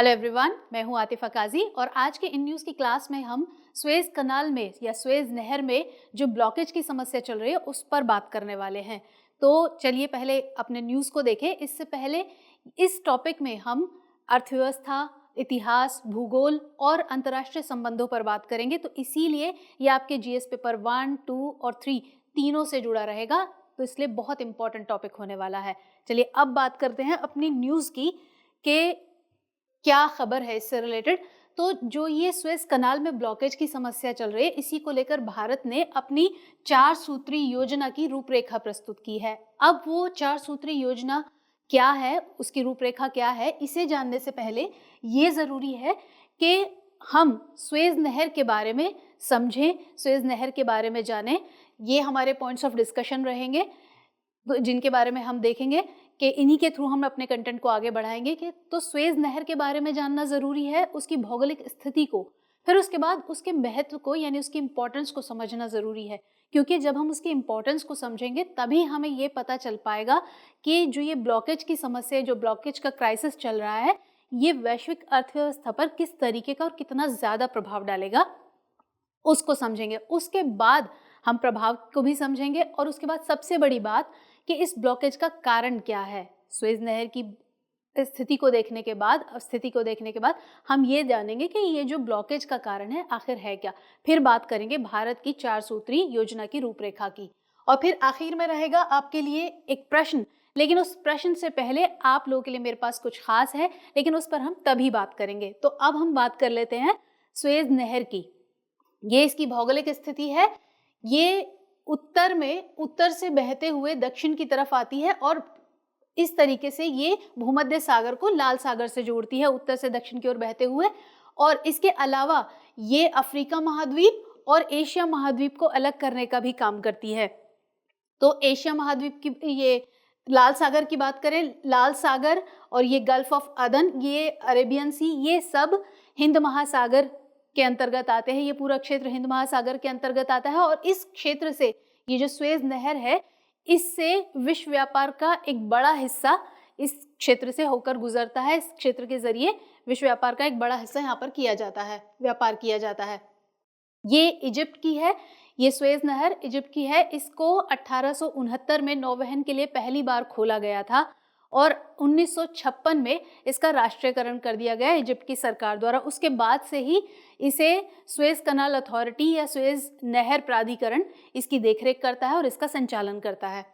Hello everyone, मैं हूं आतिफा काजी और आज के इन न्यूज़ की क्लास में हम सुएज कनाल में या सुएज नहर में जो ब्लॉकेज की समस्या चल रही है उस पर बात करने वाले हैं। तो चलिए पहले अपने न्यूज़ को देखें। इससे पहले इस टॉपिक में हम अर्थव्यवस्था, इतिहास, भूगोल और अंतर्राष्ट्रीय संबंधों पर बात करेंगे। तो इसीलिए ये आपके जीएस पेपर 1, 2 और 3 तीनों से जुड़ा रहेगा, तो इसलिए बहुत इंपॉर्टेंट टॉपिक होने वाला है। चलिए अब बात करते हैं अपनी न्यूज़ की कि क्या खबर है इससे रिलेटेड। तो जो ये सुएज कनाल में ब्लॉकेज की समस्या चल रही है, इसी को लेकर भारत ने अपनी 4 सूत्री योजना की रूपरेखा प्रस्तुत की है। अब वो 4 सूत्री योजना क्या है, उसकी रूपरेखा क्या है, इसे जानने से पहले ये ज़रूरी है कि हम सुएज नहर के बारे में समझें, सुएज नहर के बारे में जानें। ये हमारे पॉइंट्स ऑफ डिस्कशन रहेंगे जिनके बारे में हम देखेंगे कि इन्हीं के थ्रू हम अपने कंटेंट को आगे बढ़ाएंगे। कि तो सुएज नहर के बारे में जानना ज़रूरी है, उसकी भौगोलिक स्थिति को, फिर उसके बाद उसके महत्व को यानी उसकी इम्पोर्टेंस को समझना ज़रूरी है, क्योंकि जब हम उसकी इम्पोर्टेंस को समझेंगे तभी हमें ये पता चल पाएगा कि जो ये ब्लॉकेज की समस्या, जो ब्लॉकेज का क्राइसिस चल रहा है, ये वैश्विक अर्थव्यवस्था पर किस तरीके का और कितना ज़्यादा प्रभाव डालेगा, उसको समझेंगे। उसके बाद हम प्रभाव को भी समझेंगे और उसके बाद सबसे बड़ी बात कि इस ब्लॉकेज का कारण क्या है। सुएज नहर की स्थिति को देखने के बाद हम ये जानेंगे कि ये जो ब्लॉकेज का कारण है आखिर है क्या। फिर बात करेंगे भारत की 4 सूत्री योजना की रूपरेखा की, और फिर आखिर में रहेगा आपके लिए एक प्रश्न। लेकिन उस प्रश्न से पहले आप लोगों के लिए मेरे पास कुछ खास है, लेकिन उस पर हम तभी बात करेंगे। तो अब हम बात कर लेते हैं सुएज नहर की। ये इसकी भौगोलिक स्थिति है। ये उत्तर से बहते हुए दक्षिण की तरफ आती है और इस तरीके से ये भूमध्य सागर को लाल सागर से जोड़ती है, उत्तर से दक्षिण की ओर बहते हुए। और इसके अलावा ये अफ्रीका महाद्वीप और एशिया महाद्वीप को अलग करने का भी काम करती है। तो एशिया महाद्वीप की, ये लाल सागर की बात करें, लाल सागर और ये गल्फ ऑफ अदन, ये अरेबियन सी, ये सब हिंद महासागर के अंतर्गत आते हैं। ये पूरा क्षेत्र हिंद महासागर के अंतर्गत आता है और इस क्षेत्र से ये जो सुएज नहर है, इससे विश्व व्यापार का एक बड़ा हिस्सा इस क्षेत्र से होकर गुजरता है। इस क्षेत्र के जरिए विश्व व्यापार का एक बड़ा हिस्सा यहाँ पर व्यापार किया जाता है। ये इजिप्ट की है, ये सुएज नहर इजिप्ट की है। इसको 1869 में नौवहन के लिए पहली बार खोला गया था और 1956 में इसका राष्ट्रीयकरण कर दिया गया इजिप्ट की सरकार द्वारा। उसके बाद से ही इसे सुएज कनाल अथॉरिटी या सुएज नहर प्राधिकरण इसकी देखरेख करता है और इसका संचालन करता है।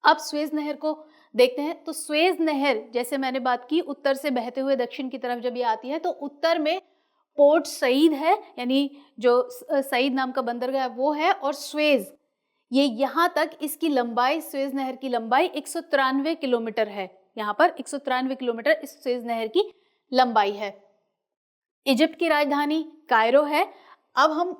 अब सुएज नहर को देखते हैं। तो सुएज नहर, जैसे मैंने बात की, उत्तर से बहते हुए दक्षिण की तरफ जब ये आती है तो उत्तर में पोर्ट सईद है, यानी जो सईद नाम का बंदरगाह है वो है, और सुएज, ये यहाँ तक इसकी लंबाई, सुएज नहर की लंबाई 193 किलोमीटर है। यहाँ पर 193 किलोमीटर इस सुएज नहर की लंबाई है। इजिप्ट की राजधानी कायरो है। अब हम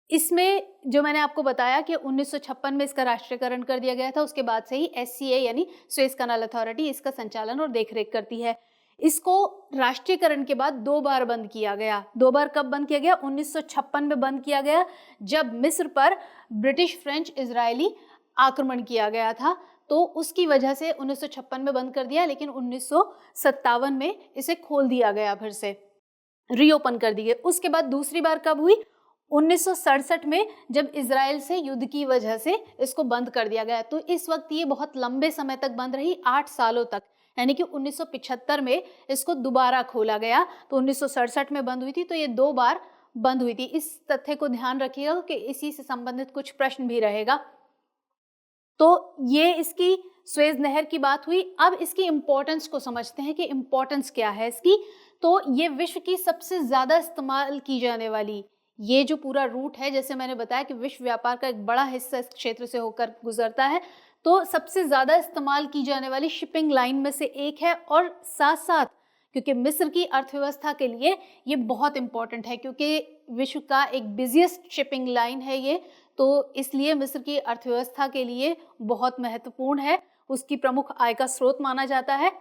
इसमें जो मैंने आपको बताया कि 1956 में इसका राष्ट्रीयकरण कर दिया गया था, उसके बाद से ही SCA यानी सुएज कनाल अथॉरिटी इसका संचालन और देखरेख करती है। इसको राष्ट्रीयकरण के बाद 2 बार बंद किया गया। 2 बार कब बंद किया गया? 1956 में बंद किया गया, जब मिस्र पर ब्रिटिश, फ्रेंच, इजरायली आक्रमण किया गया था, तो उसकी वजह से 1956 में बंद कर दिया। लेकिन 1957 में इसे खोल दिया गया, फिर से रीओपन कर दिए। उसके बाद दूसरी बार कब हुई? 1967 में, जब इजराइल से युद्ध की वजह से इसको बंद कर दिया गया। तो इस वक्त ये बहुत लंबे समय तक बंद रही, 8 सालों तक, यानी कि 1975 में इसको दोबारा खोला गया। तो 1967 में बंद हुई थी, तो ये 2 बार बंद हुई थी। इस तथ्य को ध्यान रखिएगा कि इसी से संबंधित कुछ प्रश्न भी रहेगा। तो ये इसकी सुएज नहर की बात हुई। अब इसकी इंपॉर्टेंस को समझते हैं कि इंपॉर्टेंस क्या है इसकी। तो ये विश्व की सबसे ज्यादा इस्तेमाल की जाने वाली, ये जो पूरा रूट है, जैसे मैंने बताया कि विश्व व्यापार का एक बड़ा हिस्सा इस क्षेत्र से होकर गुजरता है, तो सबसे ज़्यादा इस्तेमाल की जाने वाली शिपिंग लाइन में से एक है। और साथ साथ क्योंकि मिस्र की अर्थव्यवस्था के लिए ये बहुत इम्पॉर्टेंट है, क्योंकि विश्व का एक बिजिएस्ट शिपिंग लाइन है ये, तो इसलिए मिस्र की अर्थव्यवस्था के लिए बहुत महत्वपूर्ण है, उसकी प्रमुख आय का स्रोत माना जाता है।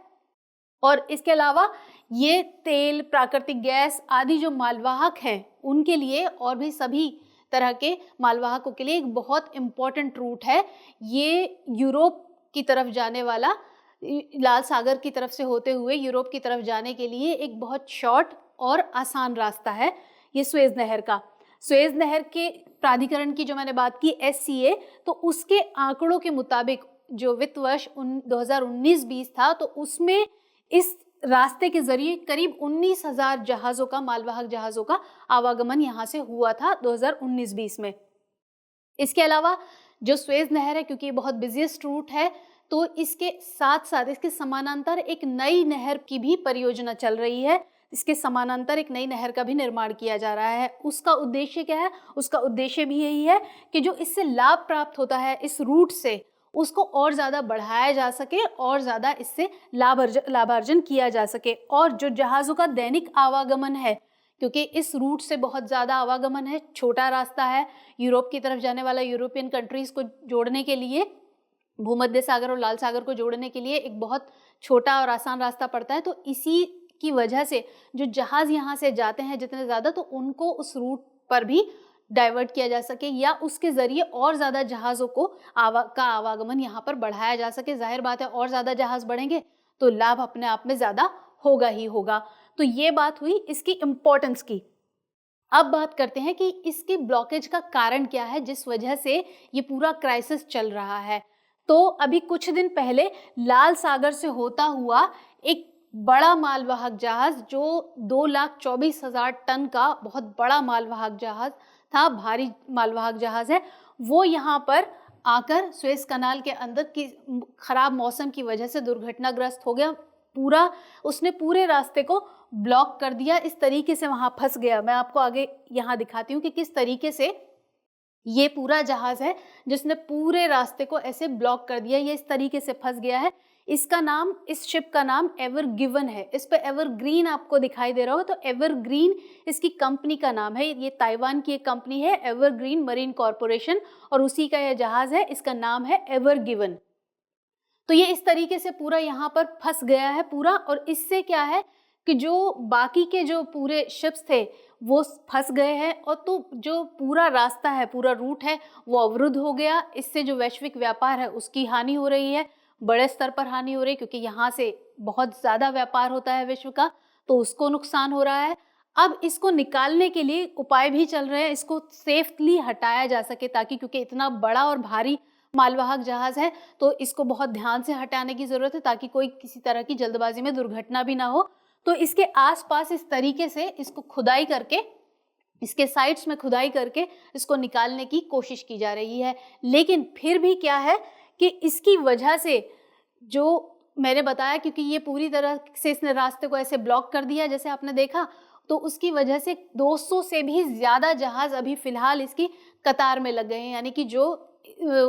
और इसके अलावा ये तेल, प्राकृतिक गैस आदि जो मालवाहक हैं उनके लिए, और भी सभी तरह के मालवाहकों के लिए एक बहुत इम्पॉर्टेंट रूट है। ये यूरोप की तरफ जाने वाला लाल सागर की तरफ से होते हुए यूरोप की तरफ जाने के लिए एक बहुत शॉर्ट और आसान रास्ता है ये सुएज नहर का। सुएज नहर के प्राधिकरण की जो मैंने बात की SCA, तो उसके आंकड़ों के मुताबिक जो वित्त वर्ष 2019-20 था, तो उसमें इस रास्ते के जरिए करीब 19,000 जहाज़ों का, मालवाहक जहाज़ों का आवागमन यहाँ से हुआ था 2019-20 में। इसके अलावा जो सुएज नहर है, क्योंकि ये बहुत बिजिएस्ट रूट है, तो इसके साथ साथ इसके समानांतर एक नई नहर की भी परियोजना चल रही है। इसके समानांतर एक नई नहर का भी निर्माण किया जा रहा है। उसका उद्देश्य क्या है? उसका उद्देश्य भी यही है कि जो इससे लाभ प्राप्त होता है इस रूट से, उसको और ज़्यादा बढ़ाया जा सके और ज़्यादा इससे लाभार्जन किया जा सके। और जो जहाज़ों का दैनिक आवागमन है, क्योंकि इस रूट से बहुत ज़्यादा आवागमन है, छोटा रास्ता है, यूरोप की तरफ जाने वाला, यूरोपियन कंट्रीज़ को जोड़ने के लिए, भूमध्य सागर और लाल सागर को जोड़ने के लिए एक बहुत छोटा और आसान रास्ता पड़ता है। तो इसी की वजह से जो जहाज़ यहाँ से जाते हैं जितने ज़्यादा, तो उनको उस रूट पर भी डाइवर्ट किया जा सके या उसके ज़रिए और ज़्यादा जहाज़ों को आवागमन यहाँ पर बढ़ाया जा सके। जाहिर बात है, और ज़्यादा जहाज़ बढ़ेंगे तो लाभ अपने आप में ज़्यादा होगा ही होगा। तो ये बात हुई इसकी इम्पोर्टेंस की। अब बात करते हैं कि इसके ब्लॉकेज का कारण क्या है जिस वजह से ये पूरा क्राइसिस चल रहा है। तो अभी कुछ दिन पहले लाल सागर से होता हुआ एक बड़ा मालवाहक जहाज, जो 2,24,000 टन का बहुत बड़ा मालवाहक जहाज था, भारी मालवाहक जहाज है, वो यहाँ पर आकर सुएज कनाल के अंदर की खराब मौसम की वजह से दुर्घटनाग्रस्त हो गया। उसने पूरे रास्ते को ब्लॉक कर दिया, इस तरीके से वहाँ फंस गया। मैं आपको आगे यहाँ दिखाती हूँ कि किस तरीके से ये पूरा जहाज है जिसने पूरे रास्ते को ऐसे ब्लॉक कर दिया, ये इस तरीके से फंस गया है। इसका नाम, इस शिप का नाम एवर गिवन है। इस पे एवरग्रीन आपको दिखाई दे रहा हो, तो एवरग्रीन इसकी कंपनी का नाम है। ये ताइवान की एक कंपनी है, एवरग्रीन मरीन कॉरपोरेशन, और उसी का यह जहाज है, इसका नाम है एवर गिवन। तो ये इस तरीके से पूरा यहाँ पर फंस गया है पूरा, और इससे क्या है कि जो बाकी के जो पूरे शिप्स थे वो फंस गए हैं, और तो जो पूरा रास्ता है, पूरा रूट है, वो अवरुद्ध हो गया। इससे जो वैश्विक व्यापार है उसकी हानि हो रही है, बड़े स्तर पर हानि हो रही है, क्योंकि यहाँ से बहुत ज़्यादा व्यापार होता है विश्व का, तो उसको नुकसान हो रहा है। अब इसको निकालने के लिए उपाय भी चल रहे हैं, इसको सेफली हटाया जा सके, ताकि, क्योंकि इतना बड़ा और भारी मालवाहक जहाज है तो इसको बहुत ध्यान से हटाने की ज़रूरत है, ताकि कोई किसी तरह की जल्दबाजी में दुर्घटना भी ना हो। तो इसके आसपास इस तरीके से इसको खुदाई करके, इसके साइड्स में खुदाई करके इसको निकालने की कोशिश की जा रही है। लेकिन फिर भी क्या है कि इसकी वजह से, जो मैंने बताया, क्योंकि ये पूरी तरह से इसने रास्ते को ऐसे ब्लॉक कर दिया जैसे आपने देखा, तो उसकी वजह से 200 से भी ज़्यादा जहाज़ अभी फ़िलहाल इसकी कतार में लग गए हैं। यानी कि जो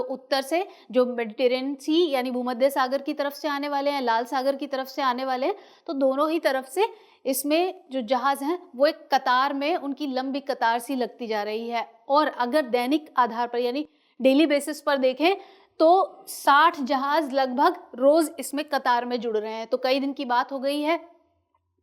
उत्तर से, जो मेडिटेरेनियन सी यानी भूमध्य सागर की तरफ से आने वाले हैं, लाल सागर की तरफ से आने वाले हैं, तो दोनों ही तरफ से इसमें जो जहाज़ हैं वो एक कतार में, उनकी लंबी कतार सी लगती जा रही है। और अगर दैनिक आधार पर यानी डेली बेसिस पर देखें तो 60 जहाज़ लगभग रोज़ इसमें कतार में जुड़ रहे हैं। तो कई दिन की बात हो गई है,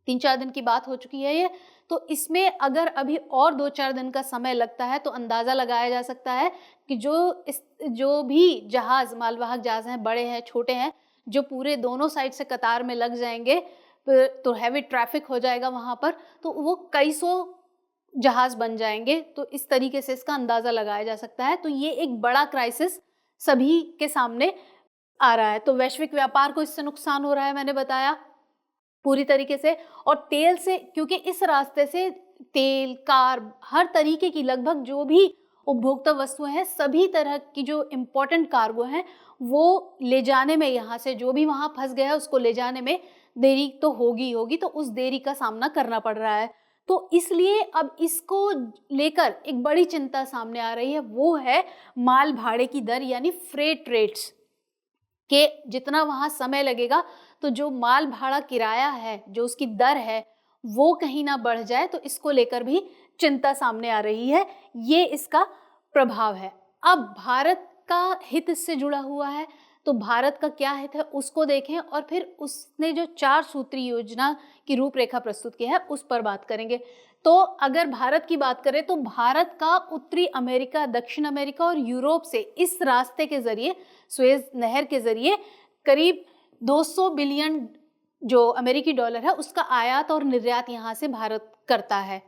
3-4 दिन की बात हो चुकी है ये। तो इसमें अगर अभी और 2-4 दिन का समय लगता है तो अंदाज़ा लगाया जा सकता है कि जो भी जहाज़, मालवाहक जहाज़ हैं, बड़े हैं, छोटे हैं, जो पूरे दोनों साइड से कतार में लग जाएंगे, तो हैवी ट्रैफिक हो जाएगा वहाँ पर, तो वो कई सौ जहाज़ बन जाएंगे। तो इस तरीके से इसका अंदाज़ा लगाया जा सकता है। तो ये एक बड़ा क्राइसिस सभी के सामने आ रहा है। तो वैश्विक व्यापार को इससे नुकसान हो रहा है, मैंने बताया पूरी तरीके से। और तेल से, क्योंकि इस रास्ते से तेल, कार्ब, हर तरीके की लगभग जो भी उपभोक्ता वस्तुएं हैं, सभी तरह की जो इम्पोर्टेंट कार्गो हैं, वो ले जाने में, यहाँ से जो भी वहाँ फंस गया है उसको ले जाने में देरी तो होगी, तो उस देरी का सामना करना पड़ रहा है। तो इसलिए अब इसको लेकर एक बड़ी चिंता सामने आ रही है, वो है माल भाड़े की दर यानी फ्रेट रेट्स के। जितना वहाँ समय लगेगा तो जो माल भाड़ा किराया है, जो उसकी दर है, वो कहीं ना बढ़ जाए, तो इसको लेकर भी चिंता सामने आ रही है। ये इसका प्रभाव है। अब भारत का हित इससे जुड़ा हुआ है, तो भारत का क्या हित है उसको देखें, और फिर उसने जो 4 सूत्री योजना की रूपरेखा प्रस्तुत की है उस पर बात करेंगे। तो अगर भारत की बात करें तो भारत का उत्तरी अमेरिका, दक्षिण अमेरिका और यूरोप से इस रास्ते के जरिए, सुएज नहर के जरिए, करीब 200 बिलियन जो अमेरिकी डॉलर है उसका आयात और निर्यात यहाँ से भारत करता है,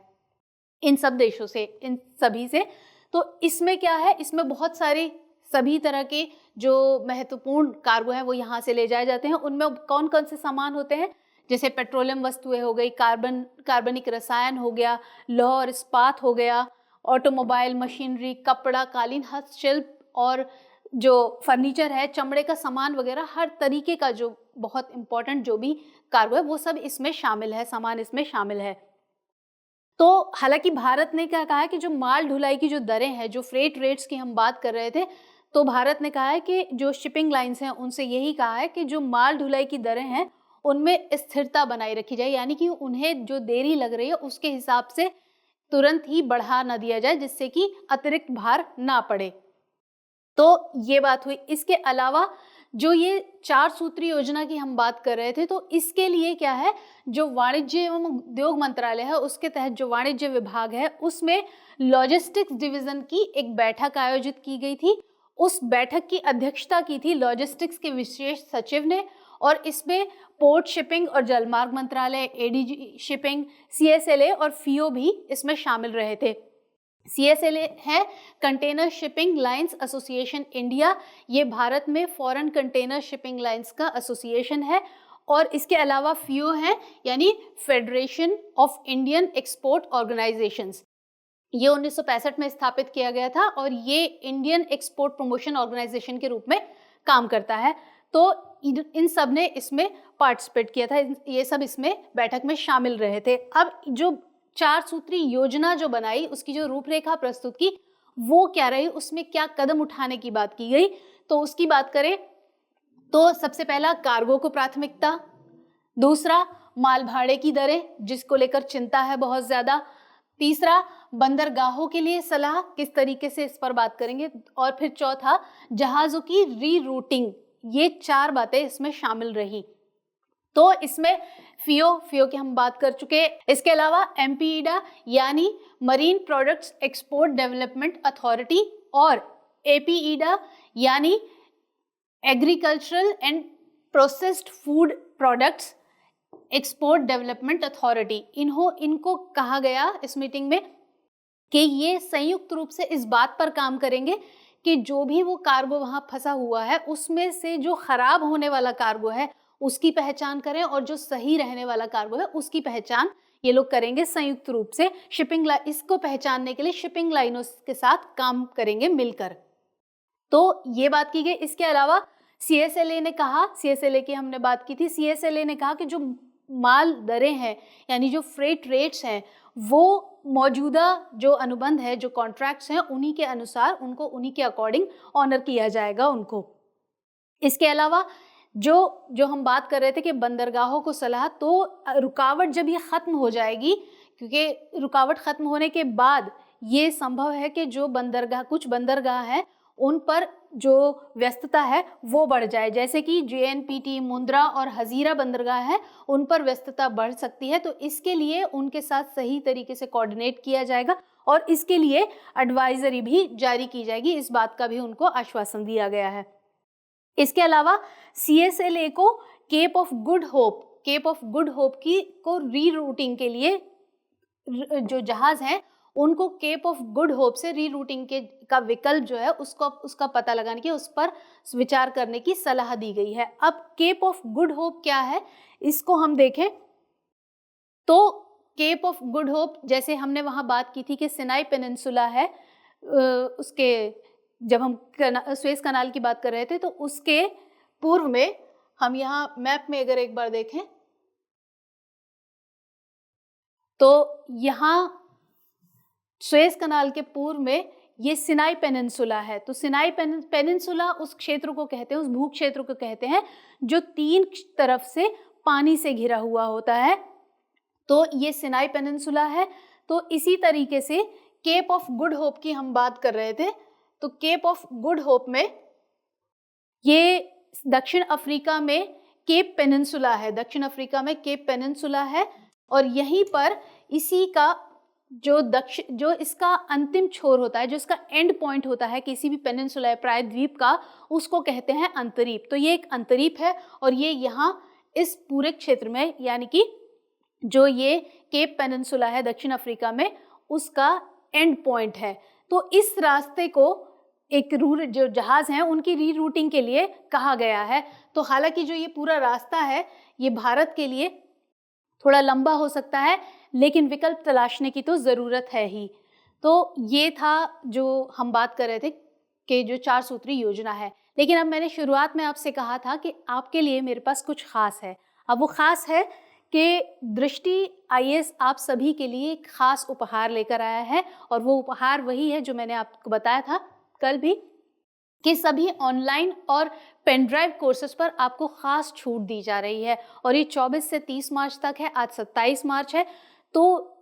इन सब देशों से, इन सभी से। तो इसमें क्या है, इसमें बहुत सारे सभी तरह के जो महत्वपूर्ण कार्गो हैं वो यहाँ से ले जाए जाते हैं। उनमें कौन कौन से सामान होते हैं, जैसे पेट्रोलियम वस्तुएं हो गई, कार्बनिक रसायन हो गया, लौह और इस्पात हो गया, ऑटोमोबाइल, मशीनरी, कपड़ा, कालीन, हस्तशिल्प और जो फर्नीचर है, चमड़े का सामान वगैरह, हर तरीके का जो बहुत इंपॉर्टेंट जो भी कार्गो है वो सब इसमें शामिल है, सामान इसमें शामिल है। तो हालांकि भारत ने क्या कहा है कि जो माल ढुलाई की जो दरें हैं, जो फ्रेट रेट्स की हम बात कर रहे थे, तो भारत ने कहा है कि जो शिपिंग लाइंस हैं उनसे यही कहा है कि जो माल ढुलाई की दरें हैं उनमें स्थिरता बनाई रखी जाए, यानी कि उन्हें जो देरी लग रही है उसके हिसाब से तुरंत ही बढ़ा ना दिया जाए, जिससे कि अतिरिक्त भार ना पड़े। तो ये बात हुई। इसके अलावा जो ये 4 सूत्री योजना की हम बात कर रहे थे, तो इसके लिए क्या है, जो वाणिज्य एवं उद्योग मंत्रालय है उसके तहत जो वाणिज्य विभाग है उसमें लॉजिस्टिक्स डिवीजन की एक बैठक आयोजित की गई थी। उस बैठक की अध्यक्षता की थी लॉजिस्टिक्स के विशेष सचिव ने, और इसमें पोर्ट शिपिंग और जलमार्ग मंत्रालय, एडीजी शिपिंग, सीएसएलए और फियो भी इसमें शामिल रहे थे। सीएसएलए है container shipping lines association India, ये भारत में फॉरेन कंटेनर शिपिंग लाइंस का एसोसिएशन है। और इसके अलावा फियो है यानी federation of Indian export organisations, ये 1965 में स्थापित किया गया था और ये इंडियन एक्सपोर्ट प्रमोशन ऑर्गेनाइजेशन के रूप में काम करता है। तो इन सब ने इसमें पार्टिसिपेट किया था, ये सब इसमें बैठक में शामिल रहे थे। अब जो 4 सूत्री योजना जो बनाई, उसकी जो रूपरेखा प्रस्तुत की वो क्या रही, उसमें क्या कदम उठाने की बात की गई, तो उसकी बात करें तो सबसे पहला कार्गो को प्राथमिकता, दूसरा माल भाड़े की दरें जिसको लेकर चिंता है बहुत ज्यादा, तीसरा बंदरगाहों के लिए सलाह, किस तरीके से इस पर बात करेंगे, और फिर चौथा जहाजों की रीरूटिंग। ये 4 बातें इसमें शामिल रही। तो इसमें फियो की हम बात कर चुके हैं। इसके अलावा एमपीईडा यानी marine products export development authority और एपीईडा यानी agricultural and processed food products export development authority, इनको कहा गया इस मीटिंग में कि ये संयुक्त रूप से इस बात पर काम करेंगे कि जो भी वो कार्गो वहां फंसा हुआ है उसमें से जो खराब होने वाला कार्गो है उसकी पहचान करें और जो सही रहने वाला कार्गो है उसकी पहचान ये लोग करेंगे संयुक्त रूप से। इसको पहचानने के लिए शिपिंग लाइनों के साथ काम करेंगे मिलकर। तो ये बात की गई। इसके अलावा सीएसएलए ने कहा, सीएसएलए की हमने बात की थी, सीएसएलए ने कहा कि जो माल दरें हैं यानी जो फ्रेट रेट्स हैं वो मौजूदा जो अनुबंध है, जो कॉन्ट्रैक्ट्स हैं, उन्हीं के अनुसार उनको उन्हीं के अकॉर्डिंग ऑनर किया जाएगा उनको। इसके अलावा जो हम बात कर रहे थे कि बंदरगाहों को सलाह, तो रुकावट जब ये ख़त्म हो जाएगी, क्योंकि रुकावट ख़त्म होने के बाद ये संभव है कि जो कुछ बंदरगाह हैं उन पर जो व्यस्तता है वो बढ़ जाए, जैसे कि जेएनपीटी, मुंद्रा और हजीरा बंदरगाह है, उन पर व्यस्तता बढ़ सकती है। तो इसके लिए उनके साथ सही तरीके से कोऑर्डिनेट किया जाएगा और इसके लिए एडवाइजरी भी जारी की जाएगी, इस बात का भी उनको आश्वासन दिया गया है। इसके अलावा सीएसएलए को केप ऑफ गुड होप को रीरूटिंग के लिए जो जहाज हैं उनको केप ऑफ गुड होप से रीरूटिंग का विकल्प जो है उसका पता लगाने की, उस पर विचार करने की सलाह दी गई है। अब केप ऑफ गुड होप क्या है इसको हम देखें तो केप ऑफ गुड होप, जैसे हमने वहां बात की थी कि सिनाई पेनिनसुला है, उसके जब हम स्वेज कनाल की बात कर रहे थे तो उसके पूर्व में हम यहाँ मैप में अगर एक बार देखें तो यहाँ स्वेज कनाल के पूर्व में ये सिनाई पेनिनसुला है। तो सिनाई पेनिनसुला उस क्षेत्र को कहते हैं, उस भू क्षेत्र को कहते हैं जो 3 तरफ से पानी से घिरा हुआ होता है, तो ये सिनाई पेनिनसुला है। तो इसी तरीके से केप ऑफ गुड होप की हम बात कर रहे थे, तो केप ऑफ गुड होप में ये दक्षिण अफ्रीका में केप पेनिनसुला है, दक्षिण अफ्रीका में केप पेनिनसुला है और यहीं पर इसी का जो इसका अंतिम छोर होता है, जो इसका एंड पॉइंट होता है किसी भी पेनिनसुला या प्रायद्वीप का, उसको कहते हैं अंतरीप। तो ये एक अंतरीप है और ये यहाँ इस पूरे क्षेत्र में, यानी कि जो ये केप पेनिनसुला है दक्षिण अफ्रीका में, उसका एंड पॉइंट है। तो इस रास्ते को एक जो जहाज हैं उनकी रीरूटिंग के लिए कहा गया है। तो हालांकि जो ये पूरा रास्ता है ये भारत के लिए थोड़ा लंबा हो सकता है, लेकिन विकल्प तलाशने की तो ज़रूरत है ही। तो ये था जो हम बात कर रहे थे कि जो 4 सूत्री योजना है। लेकिन अब मैंने शुरुआत में आपसे कहा था कि आपके लिए मेरे पास कुछ खास है। अब वो खास है कि दृष्टि आईएएस आप सभी के लिए एक खास उपहार लेकर आया है, और वो उपहार वही है जो मैंने आपको बताया था कल भी, कि सभी ऑनलाइन और पेन ड्राइव कोर्सेज पर आपको खास छूट दी जा रही है। और ये 24 से 30 मार्च तक है, आज 27 मार्च है। तो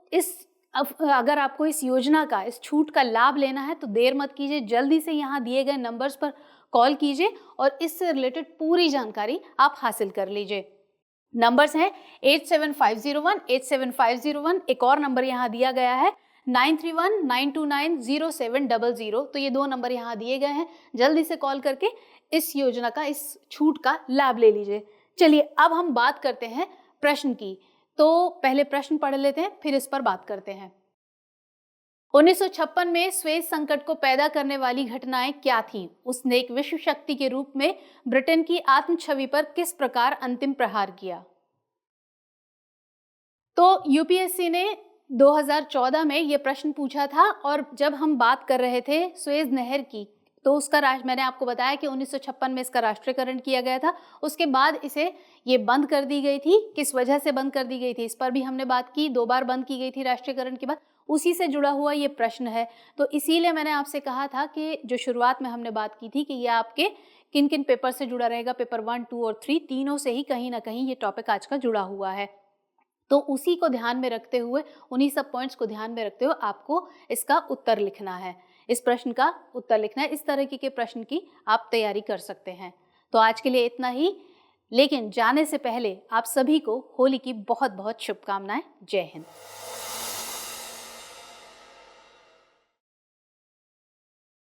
अगर आपको इस योजना का, इस छूट का लाभ लेना है तो देर मत कीजिए, जल्दी से यहाँ दिए गए नंबर्स पर कॉल कीजिए और इससे रिलेटेड पूरी जानकारी आप हासिल कर लीजिए। नंबर्स हैं 87501 87501, एक और नंबर यहाँ दिया गया है 9319290700। तो ये 2 नंबर यहाँ दिए गए हैं, जल्दी से कॉल करके इस योजना का, इस छूट का लाभ ले लीजिए। चलिए अब हम बात करते हैं प्रश्न की। तो पहले प्रश्न पढ़ लेते हैं, फिर इस पर बात करते हैं। 1956 में स्वेज संकट को पैदा करने वाली घटनाएं क्या थीं? उसने एक विश्व शक्ति के रूप में ब्रिटेन की आत्म छवि पर किस प्रकार अंतिम प्रहार किया? तो यूपीएससी ने 2014 में ये प्रश्न पूछा था, और जब हम बात कर रहे थे स्वेज नहर की, तो उसका मैंने आपको बताया कि 1956 में इसका राष्ट्रीयकरण किया गया था। उसके बाद इसे ये बंद कर दी गई थी। किस वजह से बंद कर दी गई थी इस पर भी हमने बात की, 2 बार बंद की गई थी राष्ट्रीयकरण के बाद। उसी से जुड़ा हुआ ये प्रश्न है। तो इसीलिए मैंने आपसे कहा था कि जो शुरुआत में हमने बात की थी कि ये आपके किन किन पेपर से जुड़ा रहेगा, पेपर 1, 2 और 3 तीनों से ही कहीं ना कहीं ये टॉपिक आज का जुड़ा हुआ है। तो उसी को ध्यान में रखते हुए, उन्हीं सब पॉइंट्स को ध्यान में रखते हुए आपको इसका उत्तर लिखना है, इस प्रश्न का उत्तर लिखना है। इस तरीके के प्रश्न की आप तैयारी कर सकते हैं। तो आज के लिए इतना ही, लेकिन जाने से पहले आप सभी को होली की बहुत बहुत शुभकामनाएं। जय हिंद।